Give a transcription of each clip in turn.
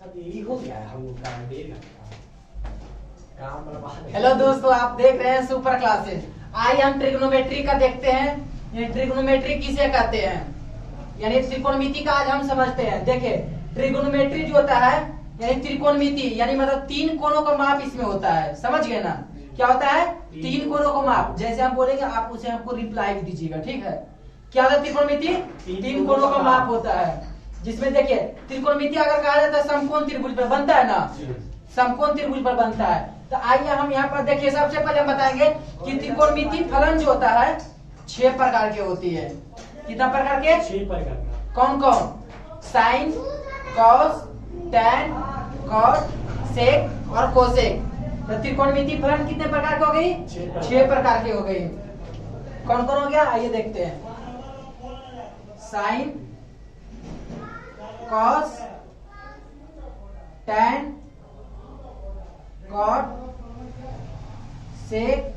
अब यही हो गया है हम लोग का देर काम बर्बाद है। हेलो दोस्तों, आप देख रहे हैं सुपर क्लासेस। आइए हम ट्रिग्नोमेट्री का देखते हैं। ये ट्रिग्नोमेट्री किसे कहते हैं, यानी त्रिकोणमिति का आज हम समझते हैं। देखिए, ट्रिग्नोमेट्री जो होता है यानी त्रिकोणमिति, यानी मतलब तीन कोणों का माप इसमें होता है। समझ गए ना, क्या होता है? तीन कोणों का माप। जैसे हम बोलेंगे आप उसे हमको रिप्लाई भी दीजिएगा, ठीक है? क्या होता है त्रिकोणमिति? तीन कोणों का माप होता है, जिसमें देखिए त्रिकोणमिति अगर कहा जाता है समकोण त्रिभुज पर बनता है ना, समकोण त्रिभुज पर बनता है। तो आइए हम यहाँ पर देखिए, सबसे पहले हम बताएंगे कि त्रिकोणमिति फलन जो होता है 6 प्रकार के होती है। कितना प्रकार के? 6 प्रकार। कौन कौन? साइन, कॉस, टैन, कॉट, सेक और कोसेक। तो त्रिकोणमिति फलन कितने प्रकार की हो गई? 6 प्रकार की हो गई। कौन कौन हो गया? आइए देखते हैं। साइन, कॉस, टैन, कॉट, सेक,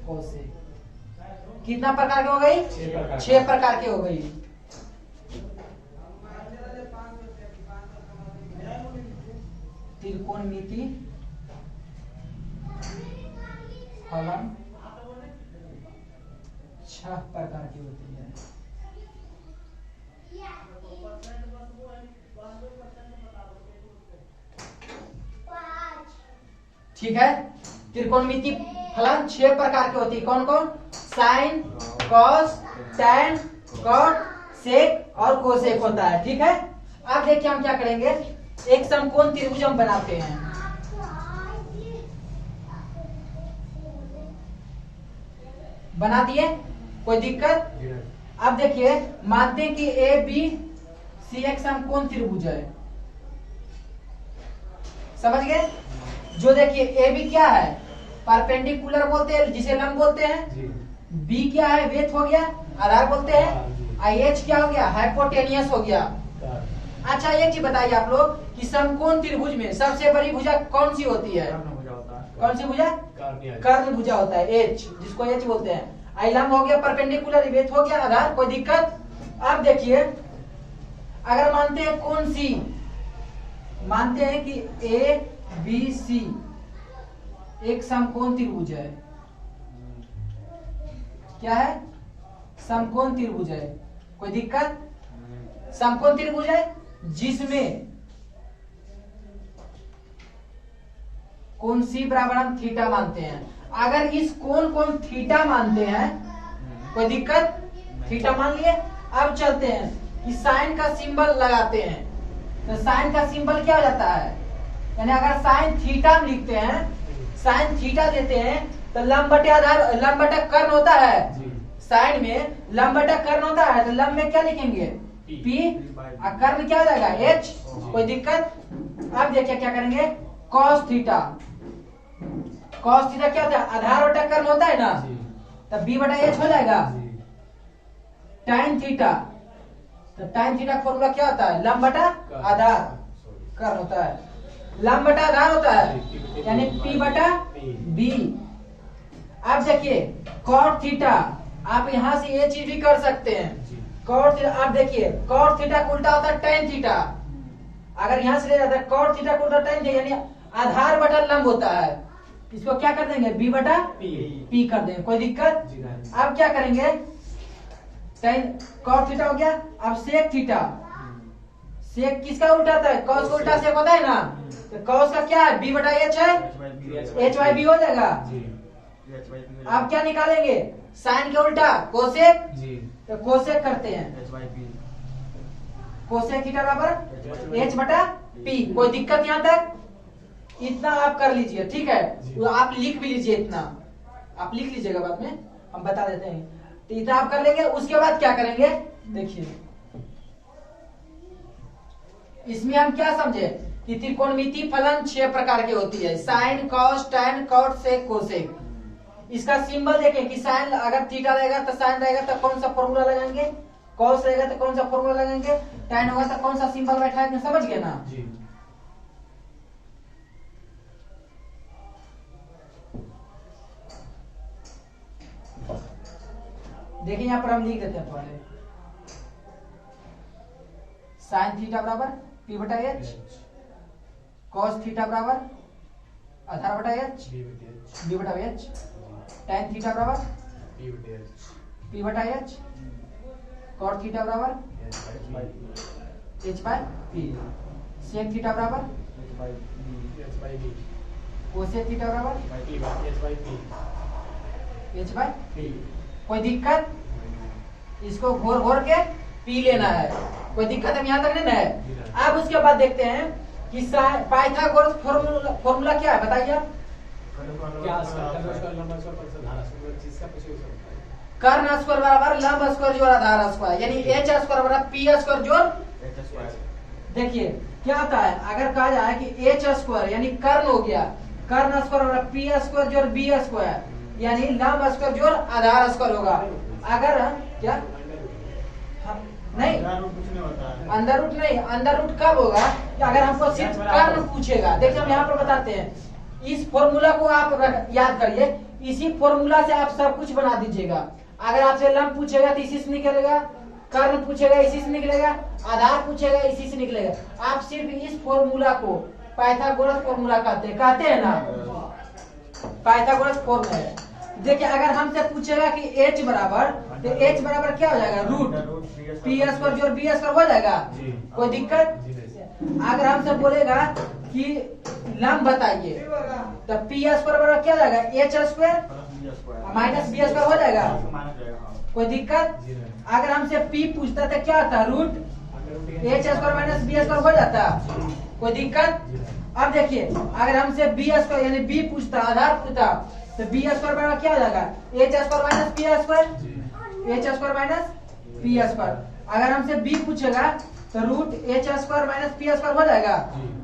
कोसेक। कितना प्रकार की हो गई? 6 प्रकार की हो गई। त्रिकोणमिति फलन 6 प्रकार की होती है। ठीक है, त्रिकोणमिति फलन 6 प्रकार की होती है। कौन कौन? साइन, कॉस, टैन, कॉट, सेक और कोसेक होता है। ठीक है, अब देखिए हम क्या करेंगे, एक समकोण त्रिभुज हम बनाते हैं। बना दिए, कोई दिक्कत? अब देखिए, मानते हैं कि ए बी सी एक समकोण त्रिभुज है। समझ गए? जो देखिए ए बी क्या है? परपेंडिकुलर बोलते हैं, जिसे लंब बोलते हैं। बी क्या है? वेध हो गया, आधार बोलते हैं। आई एच क्या हो गया? हाइपोटेनियस हो गया। अच्छा, एक चीज बताइए आप लोग कि समकोण त्रिभुज में सबसे बड़ी भुजा कौन सी होती है? कौन सी भुजा? कर्ण भुजा होता है, एच, जिसको एच बोलते हैं। आई लंब हो गया, परपेंडिकुलर वेध हो गया, आधार, कोई दिक्कत? अब देखिए, अगर मानते हैं कौन सी, मानते हैं कि ए बी सी एक समकोण त्रिभुज है। क्या है? समकोण त्रिभुज है, कोई दिक्कत? समकोण त्रिभुज है जिसमें कोण सी बराबर हम थीटा मानते हैं। अगर इस कोण को हम थीटा मानते हैं, कोई दिक्कत? थीटा मान लिए। अब चलते हैं कि साइन का सिंबल लगाते हैं। तो साइन का सिंबल क्या हो जाता है? यानी अगर साइन थीटा में लिखते हैं, साइन थीटा देते हैं, तो लंब बटे आधार, लंब बटे कर्ण होता है। साइन में लंब बटे कर्ण होता है, तो लंब में क्या लिखेंगे? पी, और कर्ण क्या हो जाएगा? एच, कोई दिक्कत? अब देखिए क्या करेंगे, कॉस थीटा। कॉस थीटा क्या होता है? आधार बटा कर्ण होता है ना, तब बी बटा एच हो जाएगा। टाइन थीटा, तो टाइन थीटा फॉर्मूला क्या होता है? लंब बटा आधार कर्ण होता है, लंब बटा आधार होता है, यानी पी बटा बी। अब देखिए कॉट थीटा, आप यहां से ये चीज भी कर सकते हैं। कॉट थीटा, आप देखिए कॉट थीटा का उल्टा होता है टैन थीटा। अगर यहां से ले जाता है कॉट थीटा का उल्टा टैन थीटा, यानी आधार बटा लंब होता है। इसको क्या कर देंगे? बी बटा पी कर देंगे, कोई दिक्कत? अब क्या करेंगे, टैन कॉट थीटा हो गया। अब सेक थीटा, सेक किसका उल्टा होता है? कॉस का उल्टा सेक होता है ना, तो कॉस का क्या है? बी बटा एच है, एच वाई बी हो जाएगा। अब क्या निकालेंगे? साइन के उल्टा कोसेक, तो कोसेक करते हैं, कोसेक थीटा बराबर एच बटा पी। कोई दिक्कत यहाँ तक? इतना आप कर लीजिए, ठीक है? तो आप लिख भी लीजिए, इतना आप लिख लीजिएगा, बाद में हम बता देते हैं। तो इतना आप कर लेंगे। उसके बाद क्या करेंगे, देखिए इसमें हम क्या समझे कि त्रिकोणमिति फलन 6 प्रकार की होती है। साइन, कॉस, टैन, कॉट, सेक, कोसेक। इसका सिंबल देखें कि साइन अगर थीटा रहेगा तो साइन रहेगा तो कौन सा फॉर्मूला लगाएंगे, कॉस रहेगा तो कौन सा फॉर्मूला लगाएंगे, टैन होगा तो कौन सा सिंबल बैठा है, समझ गए ना? देखिए यहाँ पर हम लिख देते हैं पहले, साइन थीटा बराबर P बटा H, cos थीटा बराबर आधार बटा H, B बटा H, tan थीटा बराबर P बटा H, cot थीटा बराबर H by P, sec theta बराबर cosec थीटा बराबर H बाय P। कोई दिक्कत? इसको घोर घोर के पी लेना है, कोई दिक्कत है यहाँ तक नहीं है। अब उसके बाद देखते हैं कि पाइथागोरस फॉर्मूला क्या है, बताइए आप। कर्ण स्क्वायर बराबर लंब स्क्वायर जोड़ आधार स्क्वायर, यानी एच स्क्वायर बराबर पी स्क्वायर जोड़। देखिए क्या होता है, अगर कहा जाए कि एच स्क्वायर यानी कर्ण हो गया, कर्ण स्क्वायर बराबर पी स्क्वायर जोड़ बी स्क्वायर, यानी लंब स्क्वायर जोड़ आधार स्क्वायर होगा। अगर क्या नहीं, अंडर रूट नहीं, अंडर रूट कब होगा कि अगर हमको सिर्फ कर्ण पूछेगा। देखिए हम यहाँ पर बताते हैं, इस फॉर्मूला को आप याद करिए, इसी फॉर्मूला से आप सब कुछ बना दीजिएगा। अगर आपसे लंब पूछेगा तो इसी से निकलेगा, कर्ण पूछेगा इसी से निकलेगा, आधार पूछेगा इसी से निकलेगा। आप सिर्फ इस फॉर्मूला को पाइथागोरस फॉर्मूला कहते हैं ना, पाइथागोरस फॉर्मूला है। देखिए अगर हमसे पूछेगा कि h बराबर, तो h बराबर क्या हो जाएगा, रूट पी स्क्वायर जोड़ बी स्क्वायर हो जाएगा, कोई दिक्कत? अगर हमसे बोलेगा कि लंब बताइए, तो पी स्क्वायर बराबर क्या हो जाएगा, H square minus B square हो जाएगा, कोई दिक्कत? अगर हमसे p पूछता तो क्या था, root H square minus B square हो जाता, कोई दिक्कत? अब देखिए अगर हमसे बी स्क्वायर यानी b पूछता, आधार पूछता, तो बी स्क्वायर बराबर क्या हो जाएगा, H square minus P square, H square minus P square. अगर हमसे b पूछेगा तो root H square minus P square हो जाएगा,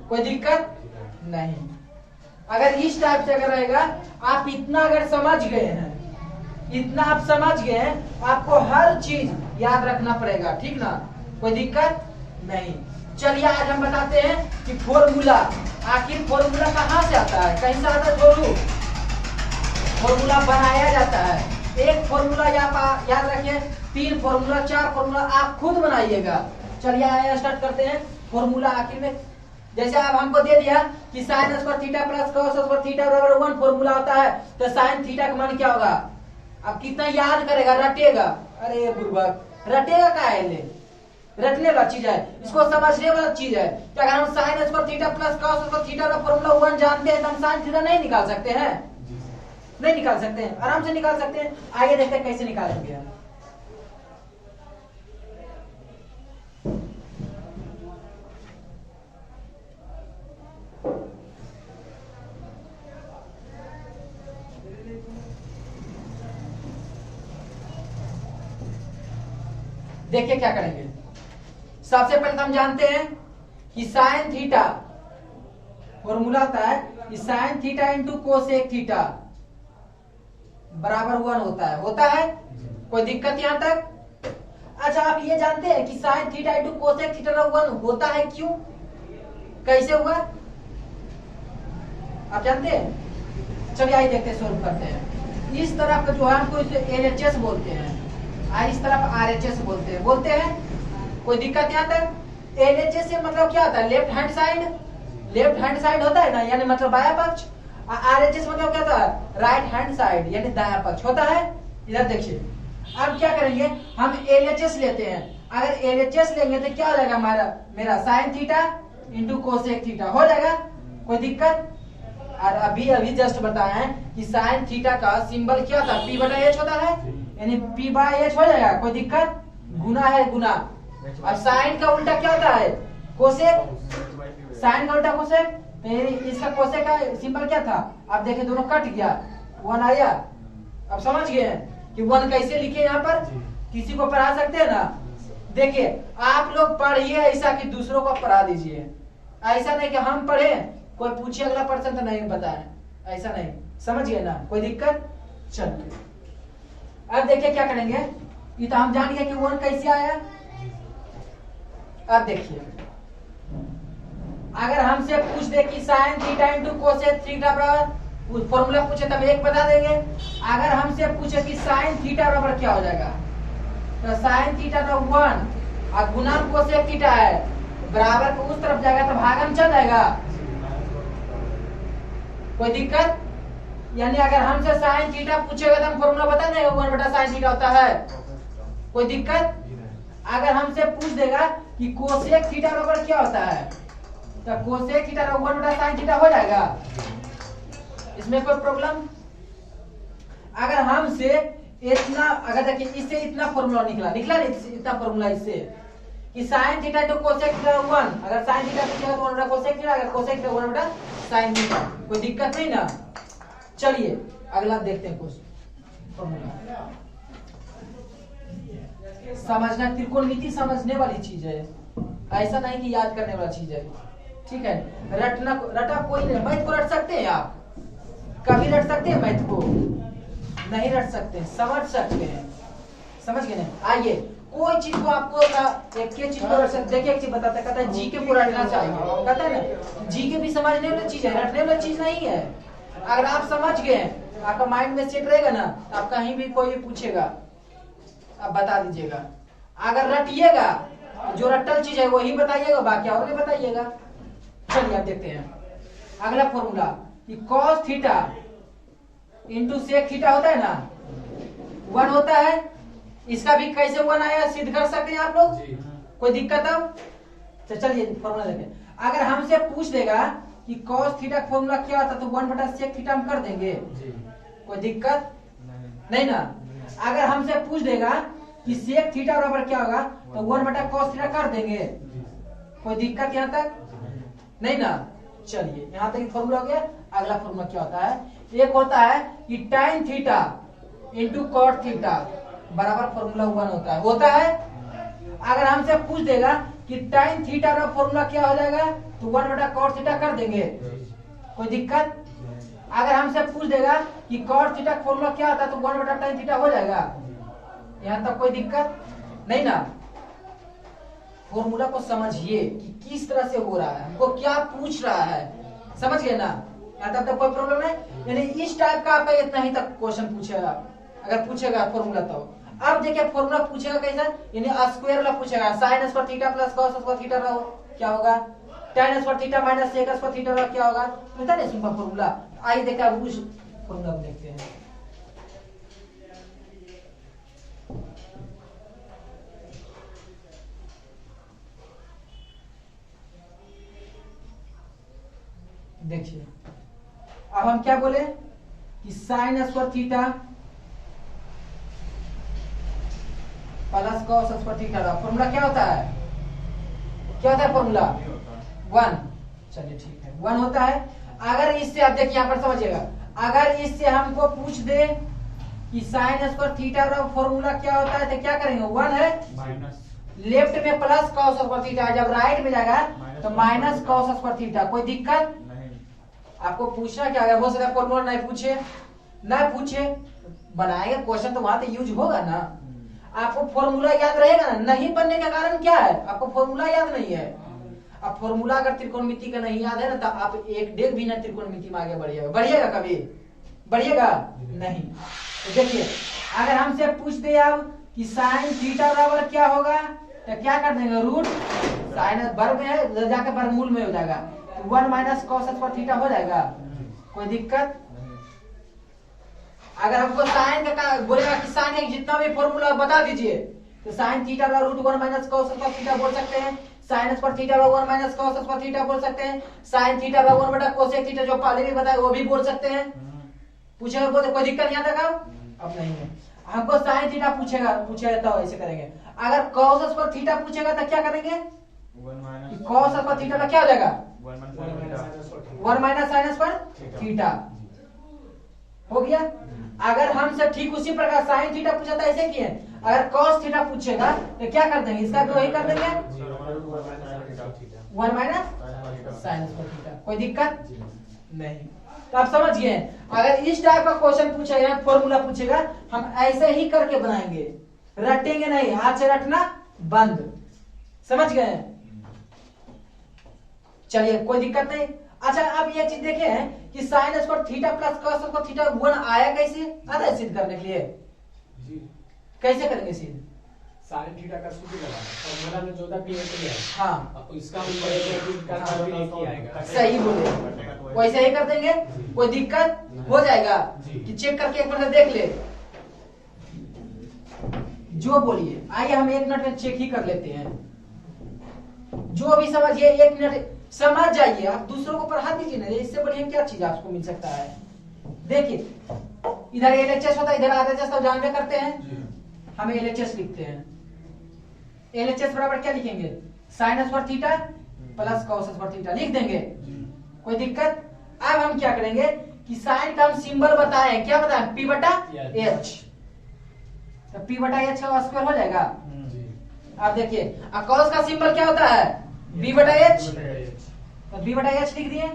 कोई दिक्कत नहीं। अगर इस टाइप से अगर रहेगा, आप इतना अगर समझ गए हैं, इतना आप समझ गए हैं, आपको हर चीज याद रखना पड़ेगा, ठीक ना, कोई दिक्कत नहीं। चलिए आज हम बताते हैं कि फॉर्मूला, आखिर फॉर्मूला कहाँ से आता है, कहीं से आता है, फॉर्मूला बनाया जाता है। एक फॉर्मूला याद रखिए, 3 फॉर्मूला 4 फॉर्मूला आप खुद बनाइएगा। चलिए आइए स्टार्ट करते हैं फॉर्मूला। आखिर में जैसे अब हमको दे दिया कि sine square theta plus cos square theta बराबर 1 फॉर्मूला होता है, तो साइन थीटा का मान क्या होगा। अब कितना याद करेगा, रटेगा, अरे बुर्बक रटेगा का है, रटने वाला चीज है, इसको समझने वाला चीज है। तो अगर हम sine square theta plus cos square theta का फॉर्मूला 1 जानते हैं, तो हम साइन थीटा नहीं निकाल सकते हैं, नहीं निकाल सकते हैं, आराम से निकाल सकते हैं। आइए देखते हैं कैसे निकालेंगे हम। देखिए क्या करेंगे, सबसे पहले तो हम जानते हैं कि साइन थीटा फॉर्मूला होता है कि sine theta into cosec theta बराबर 1 होता है, कोई दिक्कत यहां तक? अच्छा आप ये जानते हैं कि sine theta into cosec theta 1 होता है, क्यों, कैसे हुआ, आप जानते हैं? चलिए आइए देखते हैं, सोल्व करते हैं। इस तरफ का जो है हमको इसे एलएचएस बोलते हैं, और इस तरफ आरएचएस बोलते हैं, कोई दिक्कत यहाँ तक? एलएचएस से मतलब क्या होता है, लेफ्ट हैंड साइड होता है ना, यानी मतलब बायां पक्ष। आरएचएस मतलब क्या होता है, राइट हैंड साइड यानी दायां पक्ष होता है। इधर देखिए, अब क्या करेंगे, हम एलएचएस लेते हैं। अगर एलएचएस लेंगे तो क्या हो जाएगा, मेरा sine theta into cosec theta हो जाएगा, कोई दिक्कत? और अभी जस्ट बताया है कि साइन थीटा का सिंबल क्या था, पी बटा एच होता है, यानी पी बाय एच हो जाएगा, कोई दिक्कत? गुना है, गुना। और साइन का उल्टा क्या होता है, कोसेक, साइन का उल्टा कोसेक। इसका कोसेक का सिंबल क्या था, आप देखिए दोनों कट गया, 1 आया। अब समझ गए कि 1 कैसे लिखे, यहाँ पर किसी को पढ़ा सकते हैं ना। देखिए आप लोग पढ़िए ऐसा कि दूसरों को पढ़ा दीजिए, ऐसा नहीं कि हम पढ़े कोई पूछे अगला पर्सन तो नहीं बताए, ऐसा नहीं, समझ गए ना, कोई दिक्कत? चलिए अब देखिए क्या करेंगे, ये तो हम जान गए कि 1 कैसे आया। अब देखिए अगर हमसे पूछ दे कि sine theta into cosec theta बराबर, फॉर्मूला पूछे तब 1 बता देंगे। अगर हमसे पूछे कि साइन थीटा बराबर क्या हो जाएगा, तो साइन थीटा तो 1 और गुना कोसेक थीटा है, बराबर को उस तरफ जाएगा तो भागम चल जाएगा, कोई दिक्कत? यानी अगर हमसे साइन थीटा पूछेगा तो हम फॉर्मूला बता देंगे 1/sin थीटा होता है, कोई दिक्कत? अगर हमसे पूछ देगा कि कोसेक थीटा बराबर क्या होता है तो कोसेक थीटा 1/sin थीटा हो जाएगा, इसमें कोई प्रॉब्लम? अगर हमसे इतना, अगर देखिए इससे इतना फॉर्मूला निकला नहीं इतना फॉर्मूला इससे कि sin थीटा तो कोसेक थीटा 1, अगर sin थीटा पूछेगा तो 1/cosec कोसेक थीटा, अगर कोसेक थीटा 1/sin थीटा, कोई दिक्कत नहीं ना? चलिए अगला देखते हैं कुछ फॉर्मूला। समझना, त्रिकोणमिति समझने वाली चीज है, ऐसा नहीं कि याद करने वाला चीज है, ठीक है? रटा कोई नहीं, मैथ को रट सकते हैं आप, कभी रट सकते हैं मैथ को? नहीं रट सकते, समझ सकते हैं, समझ गए ना? आइए कोई चीज को आपको एक चीज को रट सकते, देखिए एक चीज बताता है, कहता है जीके को रटना चाहिए, कहता है ना जीके भी समझने वाली चीज है, रटने वाली चीज नहीं है। अगर आप समझ गए, आपका माइंड में सेट रहेगा ना, आप कहीं भी कोई भी पूछेगा आप बता दीजिएगा। अगर रटिएगा जो रटल चीज है वही बताइएगा, बाकी और नहीं बताइएगा। चलिए आप देखते हैं अगला फॉर्मूला कि cos theta into sec theta होता है ना, 1 होता है, इसका भी कैसे 1 आया सिद्ध कर सकते हैं आप लोग, कोई दिक्कत? अब तो चलिए फॉर्मूला देखें। अगर हमसे पूछ देगा कि cos थीटा फॉर्मूला क्या होता है तो 1/sec थीटा हम कर देंगे, कोई दिक्कत नहीं ना? अगर हमसे पूछ देगा कि sec थीटा बराबर क्या होगा तो 1/cos थीटा कर देंगे, कोई दिक्कत यहाँ तक नहीं ना? चलिए यहाँ तक फॉर्मूला हो गया। अगला फॉर्मूला क्या होता है, एक होता है कि tan theta into cot theta बराबर फॉर्मूला 1 होता है। अगर हमसे पूछ देगा कि tan थीटा का फॉर्मूला क्या हो जाएगा तो 1/cot थीटा कर देंगे, कोई दिक्कत? अगर हमसे पूछ देगा कि cot थीटा का फॉर्मूला क्या होता है तो 1/tan थीटा हो जाएगा, यहाँ तक कोई दिक्कत नहीं ना? फॉर्मूला को समझिए कि किस तरह से हो रहा है, हमको क्या पूछ रहा है, समझ गए ना? यहाँ तक कोई प्रॉब्लम नहीं, यानी इस टाइप का आपका इतना ही तक क्वेश्चन पूछेगा, अगर पूछेगा फॉर्मूला तो। अब देखिए फॉर्मूला पूछेगा कैसा, यानी स्क्वायर वाला पूछेगा, sin square theta plus cos square theta क्या होगा, tan square theta minus sec square theta क्या होगा, पता नहीं सिंपल फॉर्मूला। आइए देखते हैं उस फॉर्मूला को देखते हैं। देखिए अब हम क्या बोले कि sin square theta plus cos square theta का फॉर्मूला क्या होता है, क्या होता है फॉर्मूला 1। चलिए ठीक है 1 होता है। अगर इससे आप देखिए यहाँ पर समझिएगा, अगर इससे हमको पूछ दे कि sin स्क्वायर थीटा का फॉर्मूला क्या होता है तो क्या करेंगे, 1 है माइनस, लेफ्ट में प्लस cos स्क्वायर थीटा, जब राइट में जाएगा तो माइनस cos स्क्वायर थीटा, कोई दिक्कत? आपको पूछना क्या, अगर हो सकता है फॉर्मूला नहीं पूछे बनाएगा क्वेश्चन तो वहां तो यूज होगा ना। आपको फॉर्मूला याद रहेगा ना, नहीं बनने का कारण क्या है, आपको फॉर्मूला याद नहीं है। अब फॉर्मूला अगर त्रिकोणमिति का नहीं याद है ना तो आप एक डेग भी ना त्रिकोणमिति में आगे बढ़िएगा कभी बढ़िएगा नहीं। तो देखिए अगर हमसे पूछ दे अब कि sin थीटा बराबर क्या होगा तो क्या कर देंगे, रूट साइन वर्ग है जाकर वर्गमूल में हो जाएगा, 1 माइनस cos स्क्वायर थीटा हो जाएगा, कोई दिक्कत? अगर हमको साइन का बोलेगा कि साइन का जितना भी फॉर्मूला बता दीजिए तो साइन थीटा का root 1 minus cos square theta बोल सकते हैं, साइन स्क्वायर थीटा का 1 माइनस cos स्क्वायर थीटा बोल सकते हैं, साइन थीटा का 1/cosec थीटा जो पहले भी बताया वो भी बोल सकते हैं। पूछेगा बोलते कोई दिक्कत यहाँ तक अब नहीं है। हमको साइन थीटा पूछेगा तो ऐसे करेंगे, अगर cos स्क्वायर थीटा पूछेगा तो क्या करेंगे, cos स्क्वायर थीटा का क्या हो जाएगा 1 माइनस sin स्क्वायर थीटा हो गया। अगर हमसे ठीक उसी प्रकार sin थीटा पूछा था ऐसे किए, अगर cos थीटा पूछेगा तो क्या कर देंगे, इसका भी वही कर देंगे 1 माइनस sin स्क्वायर थीटा, कोई दिक्कत नहीं। तो आप समझ गए, अगर इस टाइप का क्वेश्चन पूछेगा फॉर्मूला पूछेगा हम ऐसे ही करके बनाएंगे, रटेंगे नहीं, हाथ से रटना बंद, समझ गए? चलिए कोई दिक्कत नहीं। अच्छा अब ये चीज देखे हैं कि sin square theta plus cos square theta 1 आया कैसे, आता है सिद्ध करने के लिए, कैसे करेंगे सिद्ध? साइन थीटा का सूत्र लगाना फॉर्मूला में 14 पी है। हाँ अब इसका हम का भी एक ही आएगा। सही बोले, वैसे ही कर देंगे, कोई दिक्कत हो जाएगा कि चेक करके एक मिनट देख ले जो बोलिए। आइए हम एक मिनट में चेक ही कर लेते हैं, जो भी समझिए एक मिनट समझ जाइए। आप दूसरों को पढ़ा दीजिए ना, इससे बढ़िया क्या चीज आपको मिल सकता है। देखिए इधर एलएचएस होता है, इधर आरएचएस तो जानते करते हैं, हम एलएचएस लिखते हैं। एलएचएस बराबर क्या लिखेंगे, sine square theta plus cos square theta लिख देंगे, कोई दिक्कत। अब हम क्या करेंगे कि साइन का हम सिंबल बताएं, क्या बताएं, पी बटा एच, तो पी बटा एच का स्क्वायर हो जाएगा। अब देखिए कॉस का सिंबल क्या होता है, बी बटा एच, तो बी बटा एच लिख दिए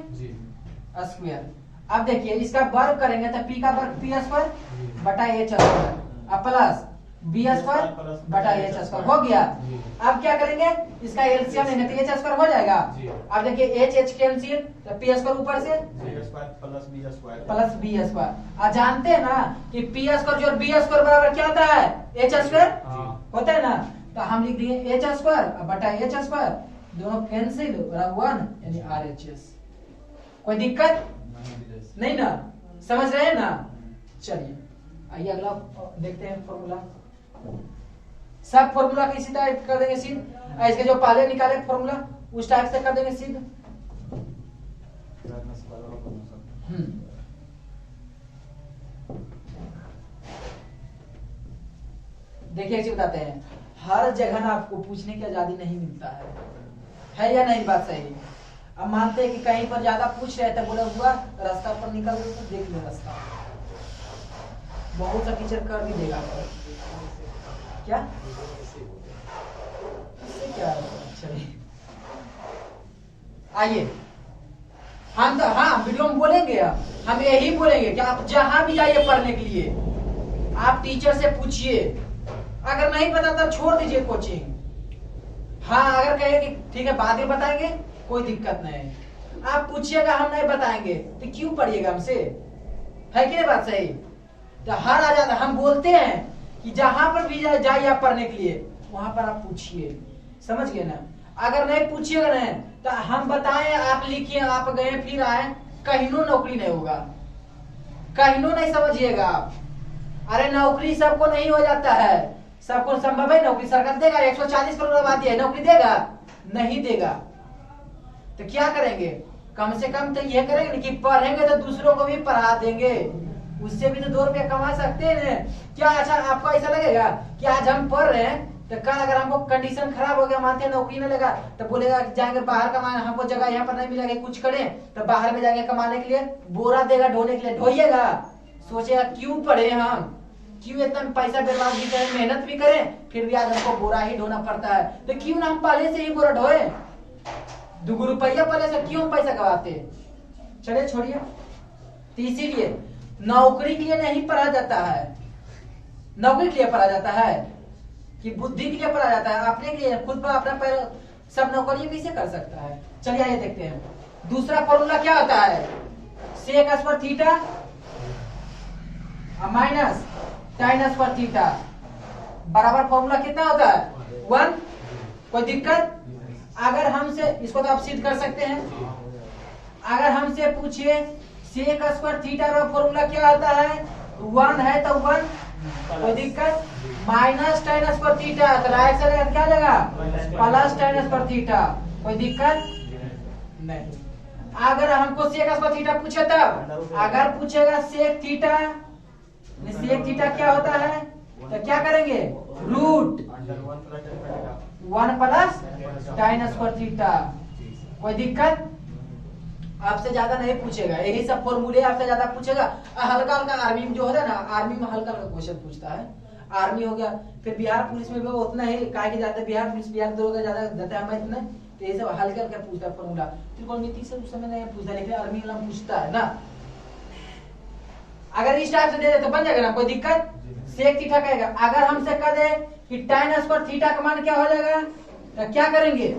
स्क्वायर। अब देखिए इसका वर्ग करेंगे तो पी का वर्ग पी स्क्वायर बटा एच स्क्वायर, अब प्लस बी स्क्वायर बटा एच स्क्वायर हो गया। अब क्या करेंगे, इसका एलसीएम लेंगे तो एच स्क्वायर हो जाएगा। अब देखिए एच एच कैंसिल, तो पी स्क्वायर ऊपर से प्लस बी स्क्वायर। आप जानते हैं ना कि पी स्क्वायर और बी स्क्वायर बराबर क्या होता है, एच स्क्वायर होता है ना, तो हम लिख दिए एच स्क्वायर बटा एच स्क्वायर, दोनों कैंसिल, 1 यानी आरएचएस। कोई दिक्कत नहीं ना, समझ रहे हैं ना। चलिए आइए अगला देखते हैं फॉर्मूला। सब फॉर्मूला किसी टाइप कर देंगे सीध, इसके जो पहले निकाले फॉर्मूला उस टाइप से कर देंगे सीध। देखिए ऐसे बताते हैं, हर जगह ना आपको पूछने की आजादी नहीं मिलता है या नहीं, बात सही। अब मानते हैं कि कहीं पर ज्यादा पूछ रहे थे, बोले हुआ रास्ता पर निकल गए तो देख लो रास्ता, बहुत सा टीचर कर भी देगा क्या, इससे क्या है। चलिए आइए हम तो हाँ वीडियो में बोलेंगे, हम यही बोलेंगे कि आप जहां भी जाइए पढ़ने के लिए आप टीचर से पूछिए, अगर नहीं पता तब छोड़ दीजिए कोचिंग। हाँ अगर कहे कि ठीक है बाद में बताएंगे, कोई दिक्कत नहीं, आप पूछिएगा, हम नहीं बताएंगे तो क्यों पढ़िएगा हमसे, है कि नहीं बात सही। तो हर आजाद हम बोलते हैं कि जहां पर भी जाइए आप पढ़ने के लिए वहां पर आप पूछिए, समझ गए ना। अगर नहीं पूछिएगा ना तो हम बताएं, आप लिखिए, आप गए फिर आए, कहीं नौकरी नहीं होगा, कहीं नहीं, समझिएगा आप। अरे नौकरी सबको नहीं हो जाता है, सबको संभव है नौकरी सरकार देगा, 140 करोड़ आबादी है, नौकरी देगा नहीं देगा, तो क्या करेंगे, कम से कम तो यह करेंगे कि पढ़ेंगे तो दूसरों को भी पढ़ा देंगे, उससे भी तो 2 रुपया कमा सकते हैं क्या। अच्छा आपको ऐसा लगेगा कि आज हम पढ़ रहे हैं तो कल अगर हमको कंडीशन खराब हो गया, मानते हैं नौकरी नहीं लगा, तो बोलेगा कि जाएंगे बाहर कमाने, हमको जगह यहाँ पर नहीं मिलेगा, कुछ करें तो बाहर में जाएंगे कमाने के लिए, बोरा देगा ढोने के लिए, ढोइएगा, सोचेगा क्यों पढ़े हम, क्यों इतना पैसा बर्बाद भी करें, मेहनत भी करें, फिर भी आज हमको बोरा ही ढोना पड़ता है, तो क्यों ना हम पहले से ही बोरा ढोए, 2 रुपया पहले से क्यों पैसा गवाते। चलिए छोड़िए, तो इसीलिए नौकरी के लिए नहीं पढ़ा जाता है, नौकरी के लिए पढ़ा जाता है कि बुद्धि के लिए पढ़ा जाता है, अपने के लिए खुद पर अपना पैर, सब नौकरी कैसे कर सकता है। चलिए आइए देखते हैं दूसरा फॉर्मूला क्या होता है, sec square theta minus tan square theta बराबर फॉर्मूला कितना होता है 1। कोई दिक्कत, अगर हमसे इसको तो आप सिद्ध कर सकते हैं, अगर हमसे पूछिए सेक स्क्वायर थीटा का फॉर्मूला क्या होता है 1 है तो 1, कोई दिक्कत, माइनस टाइन स्क्वायर थीटा तो राइट साइड क्या लगा प्लस टाइन स्क्वायर थीटा, कोई दिक्कत नहीं। अगर हमको सेक स्क्वायर थीटा पूछे तब, अगर पूछेगा सेक थीटा, सेक थीटा क्या होता है तो क्या करेंगे root 1 plus tan square theta, कोई दिक्कत। आपसे ज्यादा नहीं पूछेगा, यही सब फॉर्मूले आपसे ज्यादा पूछेगा। हल्का हल्का आर्मी में जो होता है ना, आर्मी में हल्का हल्का क्वेश्चन पूछता है, आर्मी हो गया, फिर बिहार पुलिस में भी उतना ही काहे के जाते, बिहार पुलिस बिहार दरोगा ज्यादा जाता है, इतना तो ये सब हल्का हल्का पूछता है फॉर्मूला, त्रिकोण नीति से उस समय नहीं पूछता, लेकिन आर्मी वाला पूछता है ना। अगर इस टाइप से दे दे तो बन जाएगा ना, कोई दिक्कत। सेक थीटा कहेगा, अगर हमसे कह दे कि टाइन स्क्वायर थीटा का मान क्या हो जाएगा तो क्या करेंगे,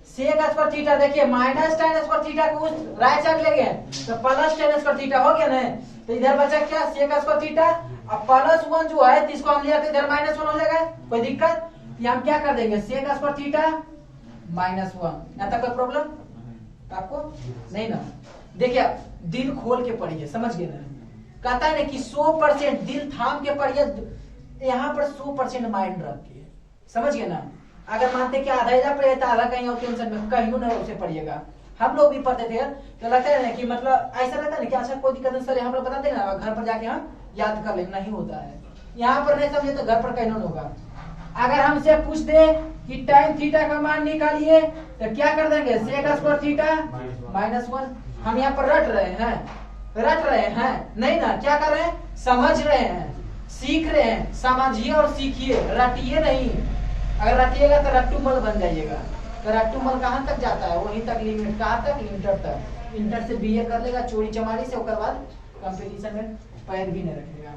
सेक स्क्वायर थीटा, देखिए माइनस टाइन स्क्वायर थीटा को उस राइट साइड ले गए तो प्लस टाइन स्क्वायर थीटा हो गया ना, तो इधर बचा क्या सेक स्क्वायर थीटा, अब +1 जो है इसको हम लिया तो इधर -1 हो जाएगा, कोई दिक्कत। यहाँ हम क्या कर देंगे सेक स्क्वायर थीटा माइनस 1। यहाँ तक कोई प्रॉब्लम आपको नहीं ना? देखिए दिल खोल के पढ़िए, समझ गए ना? कहता है ना कि 100% दिल थाम के पढ़िए, यहाँ पर 100% माइंड रख के, समझ गए ना? अगर मानते कि आधा इधर पढ़िए तो आधा कहीं और टेंशन में कहीं ना उसे पढ़िएगा। हम लोग भी पढ़ते थे तो लगता है ना कि मतलब ऐसा रहता है ना कि अच्छा कोई दिक्कत नहीं सर हम लोग बताते ना, घर पर जाके हम याद कर लेंगे, नहीं होता है। यहाँ पर नहीं समझे तो घर पर कहीं होगा। अगर हमसे पूछ दे कि टाइम थीटा का मान निकालिए तो क्या कर देंगे सेक स्क्वायर थीटा माइनस 1। हम यहाँ पर रट रहे हैं नहीं ना? क्या कर रहे हैं? समझ रहे हैं, सीख रहे हैं। समझिए और सीखिए, रटिए नहीं। अगर रटिएगा तो रट्टूमल बन जाइएगा। तो रट्टूमल कहाँ तक जाता है? वहीं तक लिमिट, कहाँ तक? इंटर तक। इंटर से बीए कर लेगा चोरी चमारी से, उसके बाद कंपटीशन में पैर भी नहीं रखेगा।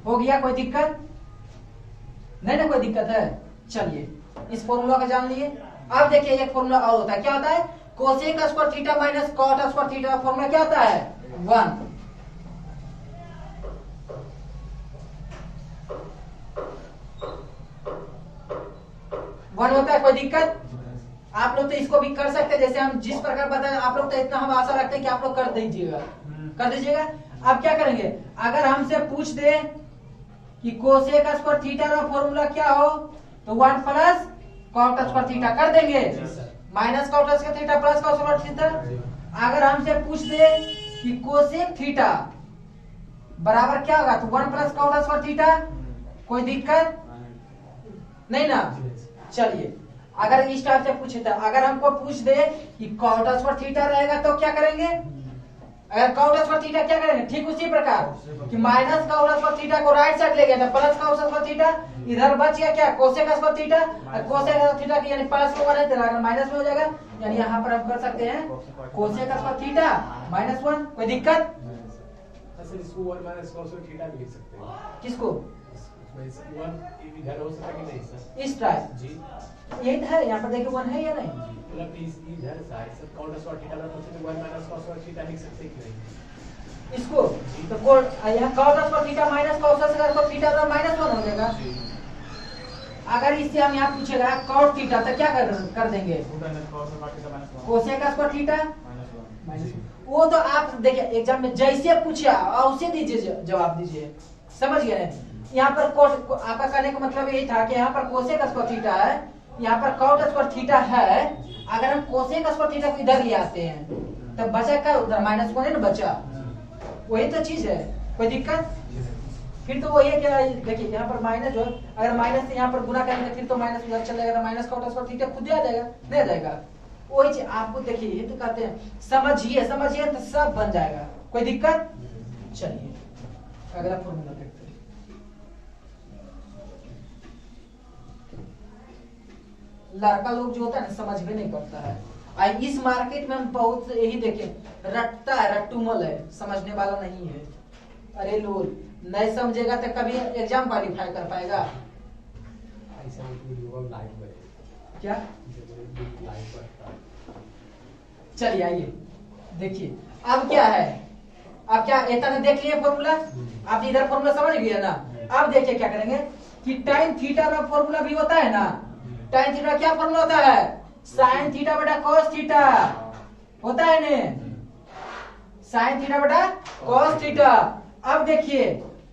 हो गया? कोई दिक्कत नहीं ना? कोई दिक्कत है? चलिए इस फॉर्मूला का जान लिए। अब देखिए एक फॉर्मूला और होता है, क्या होता है? Cosec square theta minus cot square theta. Formula क्या होता है? 1। होता है। कोई दिक्कत? आप लोग तो इसको भी कर सकते हैं जैसे हम जिस प्रकार बताए, आप लोग तो इतना हम आशा रखते हैं कि आप लोग कर दीजिएगा। अब क्या करेंगे? अगर हमसे पूछ दे कि कोसेक स्क्वायर थीटा का फॉर्मूला क्या हो तो 1 प्लस कॉट स्क्वायर थीटा कर देंगे, minus cot square theta plus cot square theta. अगर हमसे पूछ दे कि कोसेक थीटा बराबर क्या होगा तो 1 प्लस कॉट स्क्वायर थीटा। कोई दिक्कत नहीं ना? चलिए अगर इस टाइप से पूछे तो अगर हमको पूछ दे कि कॉट स्क्वायर थीटा रहेगा तो क्या करेंगे? अगर कॉट स्क्वायर थीटा क्या करेंगे? ठीक उसी प्रकार कि माइनस कॉट स्क्वायर थीटा को राइट साइड ले गया तो प्लस कॉट स्क्वायर थीटा, इधर बच गया क्या? Cosec square theta. और कोसेक थीटा की यानी प्लस में होगा तो अगर माइनस में हो जाएगा, यानी यहाँ पर हम कर सकते हैं कोसेक स्क्वायर थीटा माइनस 1। कोई दिक्कत? इसको 1 माइनस कॉस थीटा भी लिख सकते हैं। किसको? 1 इधर हो सकता कि नहीं सर? इस टाइप जी यही है। यहाँ पर देखिए 1 है या नहीं? मतलब इधर साइड से कॉट स्क्वायर थीटा में पूछे तो 1 माइनस कॉस स्क्वायर थीटा लिख सकते हैं कि नहीं? इसको तो यहाँ cot square theta minus cos square theta तो माइनस 1 हो जाएगा। अगर इससे हम यहाँ पूछेगा कॉट थीटा तो क्या कर देंगे? Cosec square theta minus 1। वो तो आप देखिए एग्जाम में जैसे पूछा उसे दीजिए, जवाब दीजिए, समझ गए? यहाँ पर आपका कहने का मतलब यही था कि यहाँ पर कोसेक स्क्वायर थीटा है, यहाँ पर कॉट स्क्वायर थीटा है। अगर हम कोसेक स्क्वायर थीटा को इधर ले आते हैं तो बचा क्या? उधर माइनस 1 है ना बचा, वही तो चीज है। कोई दिक्कत? फिर तो वही है क्या? देखिए यहाँ पर माइनस जो अगर माइनस से यहाँ पर गुना करेंगे फिर तो माइनस उधर चल जाएगा तो माइनस कॉट स्क्वायर थीटा खुद आ जाएगा, नहीं आ जाएगा? वही चीज आपको देखिए ये तो कहते हैं समझिए तो सब बन जाएगा। कोई दिक्कत? चलिए अगला फॉर्मूला देखते हैं। लड़का लोग जो होता है ना समझ भी नहीं पड़ता है। इस मार्केट में हम बहुत से यही देखे रटता है, रट्टूमल है, समझने वाला नहीं है। अरे लोग नहीं समझेगा तो कभी एग्जाम क्वालिफाई कर पाएगा ऐसा वीडियो लाइव है क्या? लाइव पर चलिए आइए देखिए अब क्या है। अब क्या इतना देख लिए फॉर्मूला? आप इधर फॉर्मूला समझ गए ना? अब देखिए क्या करेंगे कि टाइम थीटा का फॉर्मूला भी होता है ना। टाइम थीटा क्या फॉर्मूला होता है? साइन थीटा बटा कॉस थीटा होता है ने? साइन थीटा बटा कॉस थीटा। अब देखिए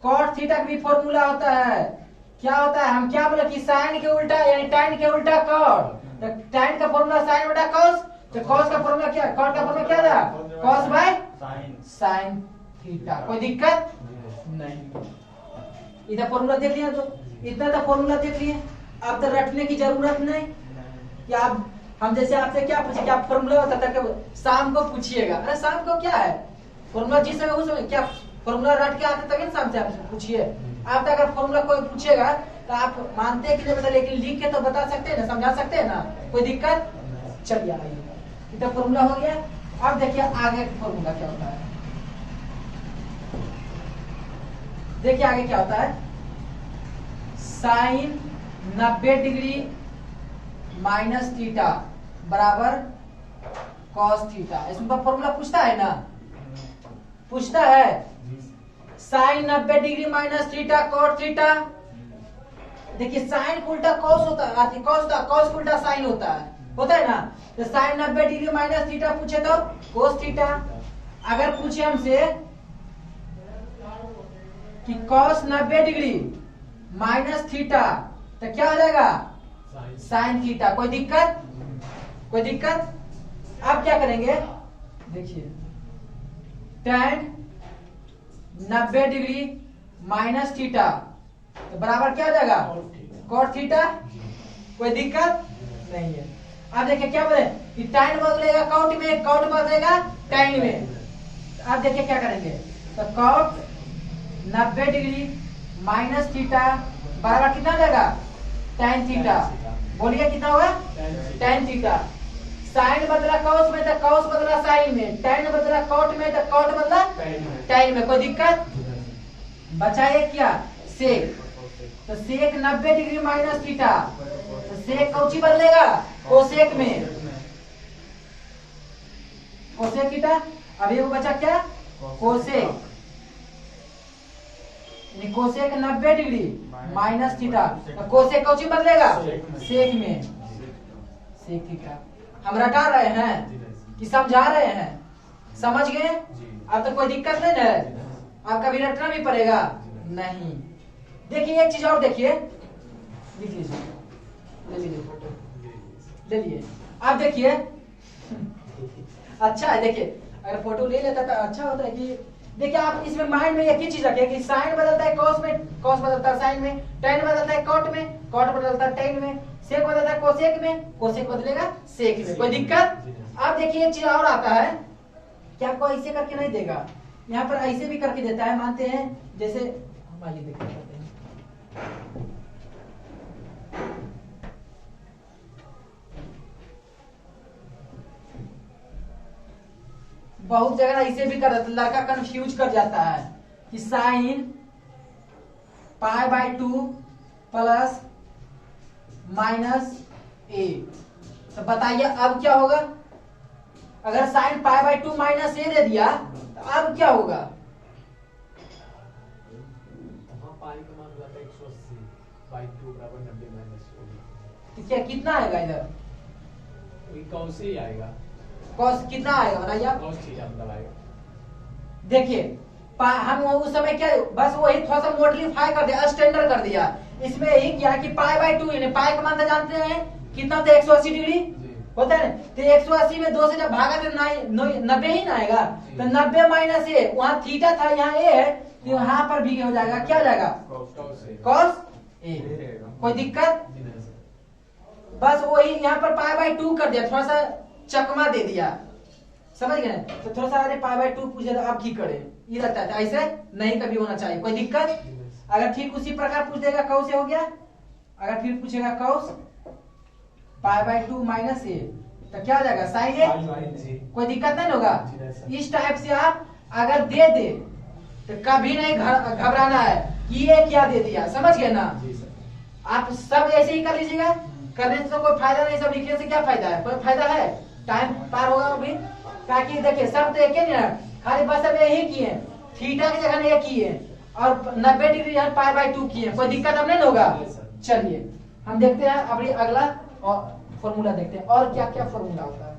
कॉट थीटा का भी फॉर्मूला होता है। क्या होता है? हम क्या बोले कि साइन के उल्टा यानी टाइन के उल्टा कॉट। तो टाइन का फॉर्मूला साइन बटा कॉस, तो कॉस का फॉर्मूला क्या? कॉट का फॉर्मूला क्या था? Cos by sine theta. कोई दिक्कत नहीं? इधर फॉर्मूला देख लिया, तो इतना तो फॉर्मूला देख लिए। अब तो रटने की जरूरत नहीं कि आप हम जैसे आपसे क्या पूछे कि आप फॉर्मूला बता कि शाम को पूछिएगा। अरे शाम को क्या है फॉर्मूला? जिस समय उस समय क्या फॉर्मूला रट के आते तभी शाम से आप पूछिए। आप तो अगर फॉर्मूला कोई पूछेगा तो आप मानते हैं कि नहीं बता, लेकिन लिख के तो बता सकते हैं ना, समझा सकते हैं ना। कोई दिक्कत? चलिए आइए इतना फॉर्मूला हो गया। अब देखिए आगे फॉर्मूला क्या होता है। देखिए आगे क्या होता है? साइन 90 डिग्री माइनस थीटा बराबर कॉस थीटा। इसमें फॉर्मूला पूछता है ना? पूछता है sine 90 degree minus theta cot theta देखिए साइन का उल्टा कॉस होता है, कॉस का उल्टा साइन होता है ना। तो साइन 90 डिग्री माइनस थीटा पूछे तो कोस थीटा। अगर पूछे हमसे कि कॉस 90 डिग्री माइनस थीटा तो क्या हो जाएगा साइन थीटा। कोई दिक्कत? अब क्या करेंगे, देखिए tan 90 डिग्री माइनस थीटा तो बराबर क्या हो जाएगा cos थीटा। कोई दिक्कत नहीं है। अब देखिए क्या बोले कि tan बदलेगा cot में, cot बदलेगा tan में। अब देखिए क्या करेंगे, तो cot 90 डिग्री माइनस थीटा बराबर कितना हो जाएगा tan थीटा। बोलिए कितना होगा tan थीटा। साइन बदला कॉस में तो कॉस बदला साइन में, tan बदला cot में तो cot बदला tan में। कोई दिक्कत? बचाए क्या सेक, तो सेक 90 डिग्री माइनस थीटा तो सेक कौची बदलेगा कोसेक में, कोसेक थीटा। अब ये बचा क्या cosec, cosec 90 degree minus theta तो कोसेक कौची बदलेगा सेक में, सेक थीटा। हम रटा रहे हैं कि समझा रहे हैं, समझ गए? अब तो कोई दिक्कत नहीं है, आपका भी रटना भी पड़ेगा नहीं। देखिए एक चीज और देखिए, लिख लीजिए, ले लीजिए फोटो, ले लिए। अब देखिए अच्छा है, देखिए अगर फोटो ले लेता तो अच्छा होता है कि देखिए आप इसमें माइंड में एक ही चीज रखिए कि साइन बदलता है कॉस में, कॉस बदलता है साइन में, tan बदलता है कॉट में, कॉट बदलता है tan में, सेक बदलता है कोसेक में, कोसेक बदलेगा सेक में। कोई दिक्कत? अब देखिए एक चीज और आता है कि आपको ऐसे करके नहीं देगा, यहाँ पर ऐसे भी करके देता है। मानते हैं जैसे हम आइए देखते हैं, बहुत जगह ऐसे भी कर देता, लड़का कंफ्यूज कर जाता है कि साइन π/2 प्लस माइनस a। तो बताइए अब क्या होगा, अगर साइन π/2 माइनस a दे दिया तो अब क्या होगा? तो क्या कितना आएगा इधर? कौन से आएगा, कॉस कितना आएगा बताइए आप? कौन थीटा मतलब आएगा। देखिए हम उस समय क्या बस वही थोड़ा सा मॉडिफाई कर दिया, स्टैंडर्ड कर दिया। इसमें यही क्या कि π/2 यानी पाई का मान जानते हैं कितना था 180 डिग्री होता है ना। तो 180 में 2 से जब भागा तो 90 ही ना आएगा। तो 90 माइनस ए, वहाँ थीटा था यहाँ ए है तो यहाँ पर भी हो जाएगा, क्या हो जाएगा कॉस ए। कोई दिक्कत? बस वही यहाँ पर π/2 कर दिया, थोड़ा सा चकमा दे दिया, समझ गए? तो थोड़ा सा अरे π/2 पूछे तो आप ठीक करे, ये रहता है, ऐसे नहीं कभी होना चाहिए। कोई दिक्कत? अगर ठीक उसी प्रकार पूछ देगा कौ से हो गया, अगर फिर पूछेगा कौस π/2 माइनस ए तो क्या हो जाएगा साइन ए। कोई दिक्कत नहीं होगा। इस टाइप से आप अगर दे दे तो कभी नहीं घबराना है कि ये क्या दे दिया, समझ गए ना? आप सब ऐसे ही कर लीजिएगा, करने से तो कोई फायदा नहीं, सब लिखने से क्या फायदा है? कोई फायदा है? टाइम पार होगा अभी। ताकि देखिए सब तो एक ही नहीं, खाली बस अब यही किए, थीटा की जगह ये किए और 90 डिग्री π/2 किए। कोई दिक्कत अब नहीं होगा। चलिए हम देखते हैं अभी अगला और फॉर्मूला देखते हैं और क्या क्या फॉर्मूला होता है।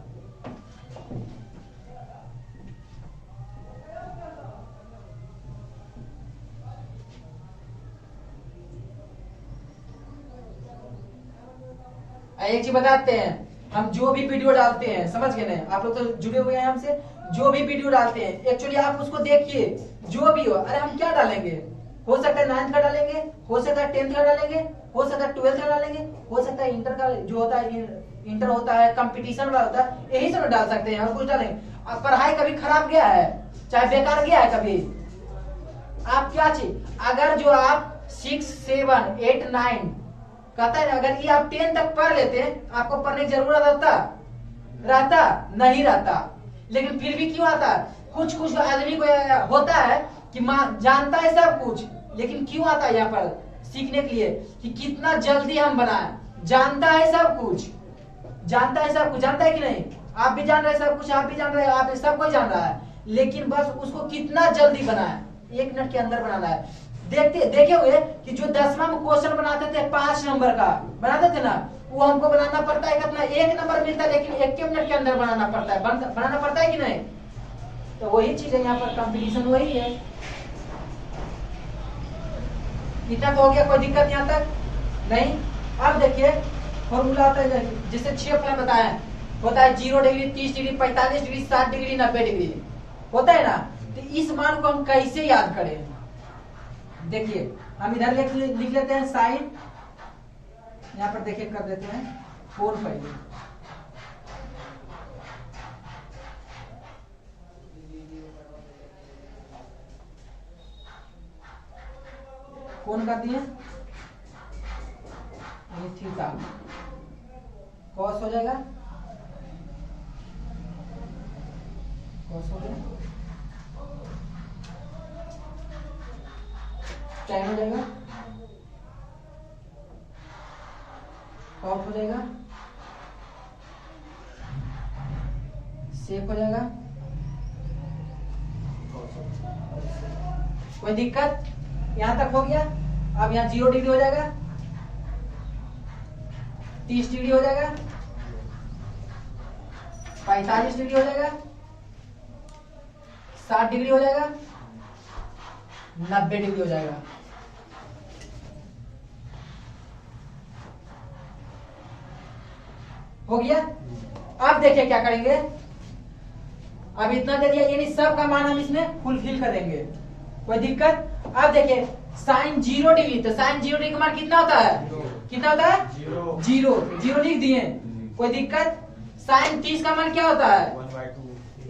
एक चीज बताते हैं, हम जो भी वीडियो डालते हैं, समझ गए ना? आप लोग तो जुड़े हुए हैं हमसे, जो भी वीडियो डालते हैं एक्चुअली आप उसको देखिए, जो भी हो। अरे हम क्या डालेंगे, हो सकता है 9th का डालेंगे, हो सकता है 10th का डालेंगे, हो सकता है 12th का डालेंगे, हो सकता है इंटर का जो होता है, इंटर होता है कंपटीशन वाला होता है, यही सब डाल सकते हैं और कुछ डालेंगे। अब पढ़ाई कभी खराब गया है, चाहे बेकार गया है कभी? आप क्या चीज, अगर जो आप 6, 7, 8, 9 कहता है, अगर ये आप 10 तक पढ़ लेते आपको पढ़ने की जरूरत रहता नहीं रहता। लेकिन फिर भी क्यों आता? कुछ कुछ आदमी को होता है कि जानता है सब कुछ, लेकिन क्यों आता है यहाँ पर सीखने के लिए कि कितना जल्दी हम बनाए। जानता है सब कुछ, जानता है सब कुछ, जानता है कि नहीं? आप भी जान रहे हैं सब कुछ, आप भी जान रहे हैं, आप सब कोई जान रहा है, लेकिन बस उसको कितना जल्दी बनाए, 1 मिनट के अंदर बनाना है। देखे हुए कि जो 10वां में क्वेश्चन बनाते थे 5 नंबर का बनाते थे ना, वो हमको बनाना पड़ता है कितना, 1 नंबर मिलता है, लेकिन 1 मिनट के अंदर बनाना पड़ता है। बनाना पड़ता है कि नहीं? तो वही चीज है, यहाँ पर कंपटीशन वही है। इतना तो हो गया, कोई दिक्कत यहाँ तक नहीं। अब देखिए फॉर्मूला होता है, जिसे 6 फलन बताया होता है, 0 degree, 30 degree, 45 degree, 60 degree, 90 degree होता है ना। तो इस मान को हम कैसे याद करें? देखिए हम इधर लिख लेते हैं साइन, यहाँ पर देखिए कर देते हैं कोण पहले। कोण कर दिए, थीटा, कॉस हो जाएगा, कॉस हो जाएगा, टैन हो जाएगा, कॉट हो जाएगा, सेक हो जाएगा। कोई दिक्कत? यहां तक हो गया। अब यहाँ 0 डिग्री हो जाएगा, 30 डिग्री हो जाएगा, 45 डिग्री हो जाएगा, 60 डिग्री हो जाएगा, 90 डिग्री हो जाएगा। हो गया। अब देखिए क्या करेंगे, अब इतना दे दिया, यानी सब का मान हम इसमें फुलफिल करेंगे। कोई दिक्कत? अब देखिए साइन 0 डिग्री, तो साइन 0 डिग्री का मान कितना होता है? कितना होता है? 0 लिख दिए। कोई दिक्कत? साइन 30 का मान क्या होता है?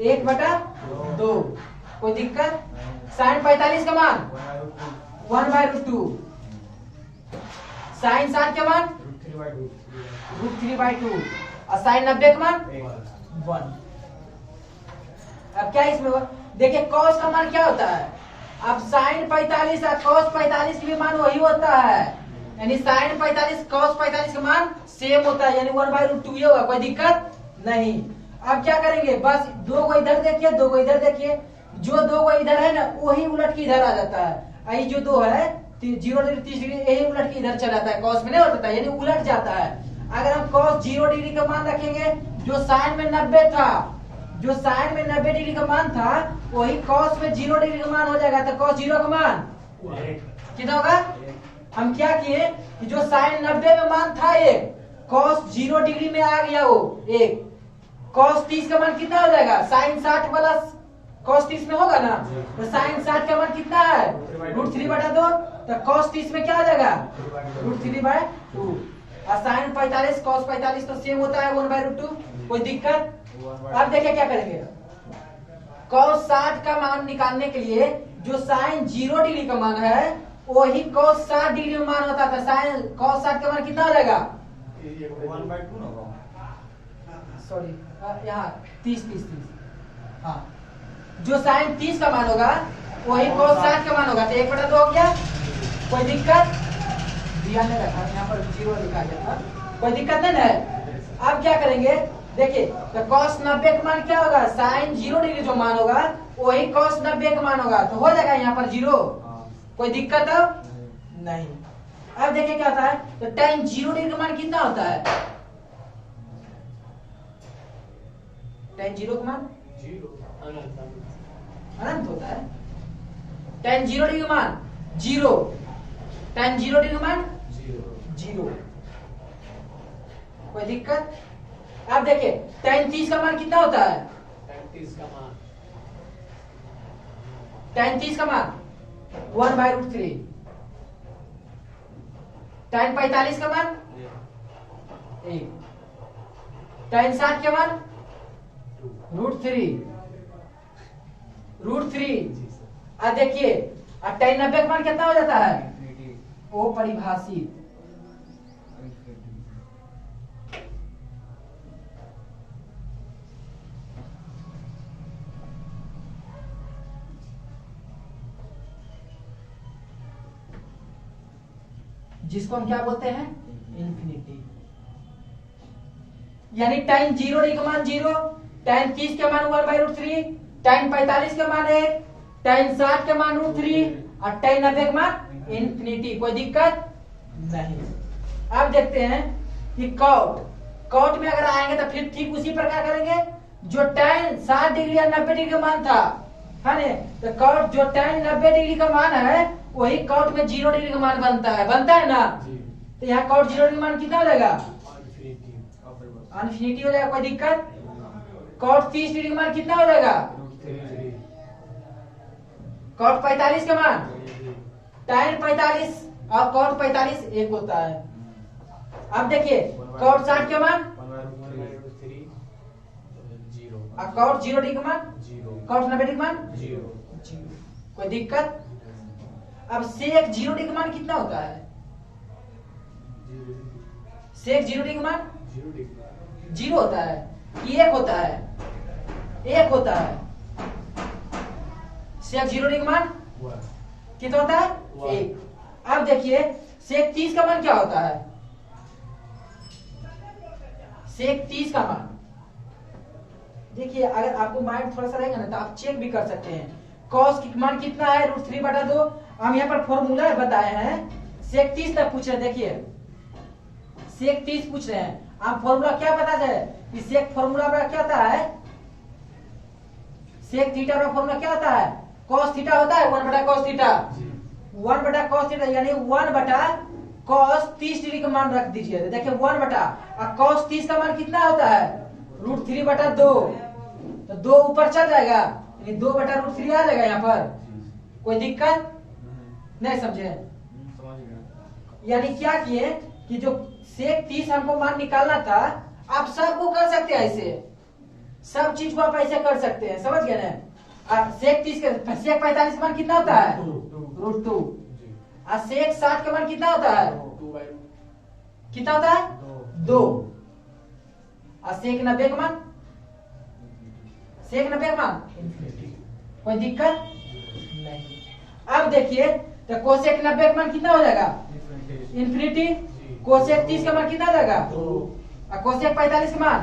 1/2। कोई दिक्कत? साइन 45 का मान 1/2। साइन 60 का मान √3/2 और साइन 90 का मान 1। अब क्या इसमें होगा? देखिए कॉस का मान क्या होता है? अब साइन 45 और कॉस 45 के मान वही होता है, यानी साइन 45 कॉस 45 का मान सेम होता है, यानी 1/2 ही होगा। कोई दिक्कत नहीं। अब क्या करेंगे, बस 2 को इधर देखिए, 2 को इधर देखिए, जो 2 को इधर है ना वही उलट के इधर आ जाता है। आई जो 2 है 0 डिग्री 30 डिग्री, यही उलट के इधर चला जाता है, कॉस में नहीं होता, यानी उलट जाता है। अगर हम कॉस 0 डिग्री का मान रखेंगे, जो साइन में 90 था, जो साइन में 90 डिग्री का मान था, वही कॉस में 0 डिग्री का मान हो जाएगा। तो कॉस 0 का मान कितना होगा? हम क्या किए कि जो साइन 90 में मान था 1, कॉस 0 डिग्री में आ गया वो 1, कॉस 30 का मान कितना हो जाएगा? साइन 60 वाला कॉस 30 में होगा ना, तो साइन 60 का मान कितना है? √3/2। तो कॉस 30 में क्या हो जाएगा? √3/2। और साइन 45 कॉस 45 तो सेम होता है 1/2। कोई दिक्कत? अब देखिए क्या करेंगे, कॉस 60 का मान निकालने के लिए जो साइन 0 डिग्री का मान है वही कॉस 60 डिग्री में मान होता था। साइन कॉस 60 का मान कितना हो जाएगा? 1/2 सॉरी, यहाँ 30। हाँ, जो साइन 30 का मान होगा वही कॉस 60 का मान होगा। तो 1/2 हो गया। कोई दिक्कत? ध्यान में रखा, यहाँ पर 0 लिखा गया था। कोई दिक्कत नहीं है। अब क्या करेंगे, देखिए तो कॉस 90 का मान क्या होगा? साइन 0 डिग्री जो मान होगा वही कॉस 90 का मान होगा, तो हो जाएगा यहाँ पर 0। कोई दिक्कत है? नहीं। अब देखिए क्या होता है, तो tan 0 डिग्री का मान कितना होता है? tan 0 का मान 0 अनंत होता है। tan 0 डिग्री का मान 0, tan 0 डिग्री का मान 0। कोई दिक्कत? अब देखिए tan 30 का मान कितना होता है? tan 30 का मान 1/3। tan 45 का मान 1। tan 60 का मान √3। अब देखिए अब tan 90 का मान कितना हो जाता है? वो परिभाषित। जिसको हम क्या बोलते हैं? इंफिनिटी। यानी tan 0 डिग्री का मान 0, tan 30 का मान 1/3, tan 45 का मान 1, tan 60 का मान √3 और tan 90 का मान इन्फिनिटी। कोई दिक्कत नहीं। अब देखते हैं कि कॉट, कॉट में अगर आएंगे तो फिर ठीक उसी प्रकार करेंगे जो tan 60 डिग्री या 90 डिग्री का मान था, है ना। तो कॉट जो tan 90 डिग्री का मान है वही कॉट में 0 डिग्री का मान बनता है ना। तो यहाँ कॉट 0 डिग्री का मान कितना हो जाएगा? इन्फिनिटी हो जाएगा। कोई दिक्कत? कॉट 30 डिग्री का मान कितना हो जाएगा? कॉट 45 का मान, tan 45 और कॉट 45 एक होता है। अब देखिए कॉट 60 का मान और कॉट 0 डिग्री का मान, कॉट 90 डिग्री का मान 0। कोई दिक्कत? अब सेक 0 डिग्री का मान कितना होता है? सेक 0 डिग्री का मान 0 होता है कि 1 होता है? 1 होता है। सेक 0 डिग्री का मान कितना होता है? 1। अब देखिए सेक 30 का मान क्या होता है? सेक 30 का मान देखिए, अगर आपको माइंड थोड़ा सा रहेगा ना तो आप चेक भी कर सकते हैं। कॉस की मान कितना है? √3/2। हम यहाँ पर फॉर्मूला बताए हैं। सेक 30 तक पूछ रहे हैं। देखिए सेक 30 पूछ रहे हैं, आप फॉर्मूला क्या पता है कि सेक फॉर्मूला क्या होता है? सेक थीटा का फॉर्मूला क्या होता है? कॉस थीटा होता है 1/cos थीटा। 1/cos थीटा यानी 1/cos 30 डिग्री का मान रख दीजिए। देखिए 1/cos 30 का मान कितना होता है? √3/2। तो 2 ऊपर चल जाएगा यानी 2/√3 आ जाएगा यहाँ पर। कोई दिक्कत नहीं? समझे? यानी क्या किए कि जो सेक 30 हमको मान निकालना था, आप सबको कर सकते हैं ऐसे, सब चीज को आप ऐसे कर सकते हैं। समझ गए ना? सेक 30 का सेक 45 का मान कितना होता है? √2। और सेक 60 का मान कितना होता है? कितना होता है? 2। और सेक 90 का मान? सेक 90 का मान कोई दिक्कत नहीं। अब देखिए तो कोसेक 90 का मान कितना हो जाएगा? इन्फिनिटी। कोसेक 30 का मान कितना हो जाएगा? और कोसेक 45 का मान?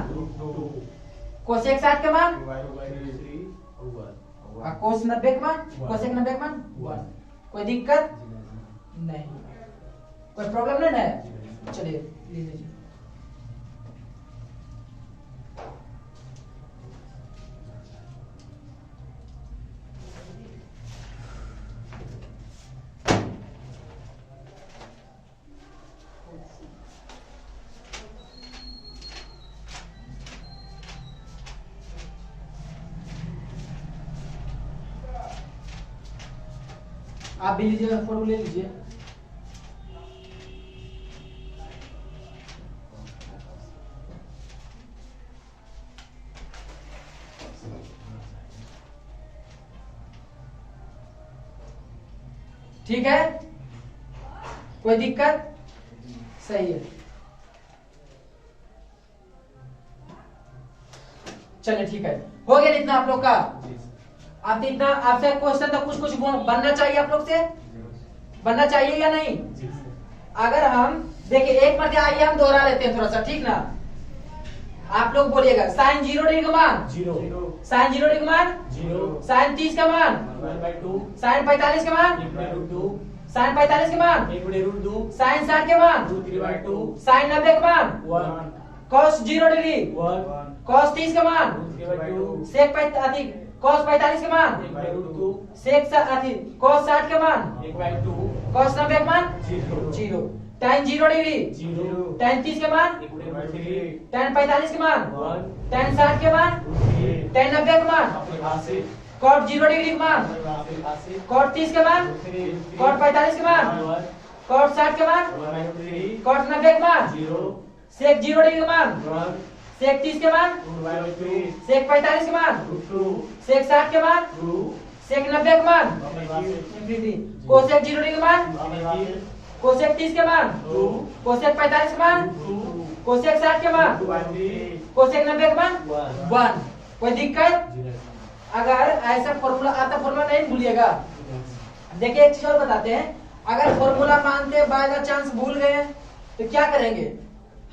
कोसेक 60 का मान? और कोस 90 का मान? कोसेक 90 का मान 1। कोई दिक्कत नहीं, कोई प्रॉब्लम नहीं है। चलिए लीजिए। आप भी लीजिए, फॉर्मूला ले लीजिए। ठीक है, कोई दिक्कत? सही है। चलिए ठीक है, हो गया इतना आप लोग का। आप इतना आपसे क्वेश्चन तो कुछ बनना चाहिए, आप लोग से बनना चाहिए या नहीं? अगर हम देखिए एक बार आइए हम दोहरा लेते हैं थोड़ा सा, ठीक ना। आप लोग बोलिएगा साइन 0 डिग्री का मान 0, साइन 0 डिग्री का मान 0, साइन 30 का मान 1/2, साइन 45 का मान 1/2, साइन 45 के मान 1/2, साइन 60 के मान 3/2, साइन 90 के मान 1, cos 0 डिग्री 1, cos 30 का मान 3/2, सेक cos 45 के मान 1/2, सेक cos 60 के मान 1/2, cos 90 के मान 0, tan 0 डिग्री 0, tan 30 के मान 1/3, tan 45 के मान 1, tan 60 के मान 3, tan 90 के मान cot 0 डिग्री के मान, cot 30 के मान, cot 45 के मान, cot 60 के मान, cot 90 के मान, sec 0 डिग्री के मान, sec 30 के मान, sec 45 के मान, sec 60 के मान, sec 90 के मान, cosec 0 डिग्री के मान, cosec 30 के मान, cosec 45 के मान, cosec 60 के मान, cosec 90 के मान 1। कोई दिक्कत? अगर ऐसा फॉर्मूला आता, फॉर्मूला नहीं भूलिएगा। देखिए एक चीज और बताते हैं, अगर फॉर्मूला मानते बाय द चांस भूल गए तो क्या करेंगे?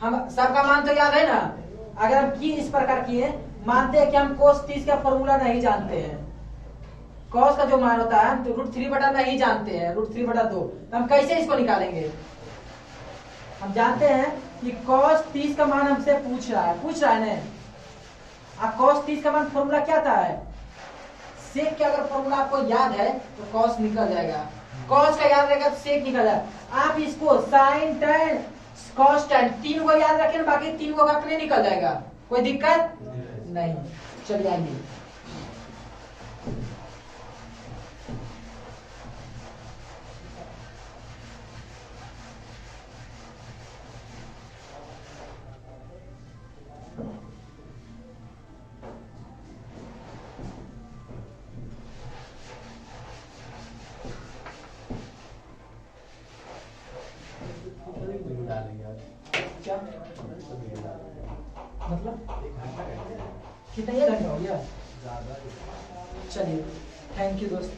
हम सबका मान तो याद है ना। अगर हम की इस प्रकार किए, मानते हैं कि हम cos 30 का फॉर्मूला नहीं जानते हैं, कॉस का जो मान होता है तो √3 नहीं जानते हैं, √3/2, तो हम कैसे इसको निकालेंगे? हम जानते हैं कि cos 30 का मान हमसे पूछ रहा है ना। अब cos 30 का मान फॉर्मूला क्या था? सेक का अगर फॉर्मूला आपको याद है तो cos निकल जाएगा, cos का याद रहेगा तो सेक निकल जाएगा। आप इसको sin tan cos tan 3 को याद रखें, बाकी 3 को अपने निकल जाएगा, कोई दिक्कत नहीं। चलिए आइए, डालेंगे आज। क्या मतलब एक घंटा करते हैं कितना, 1 घंटा हो गया? ज्यादा। चलिए, थैंक यू दोस्त।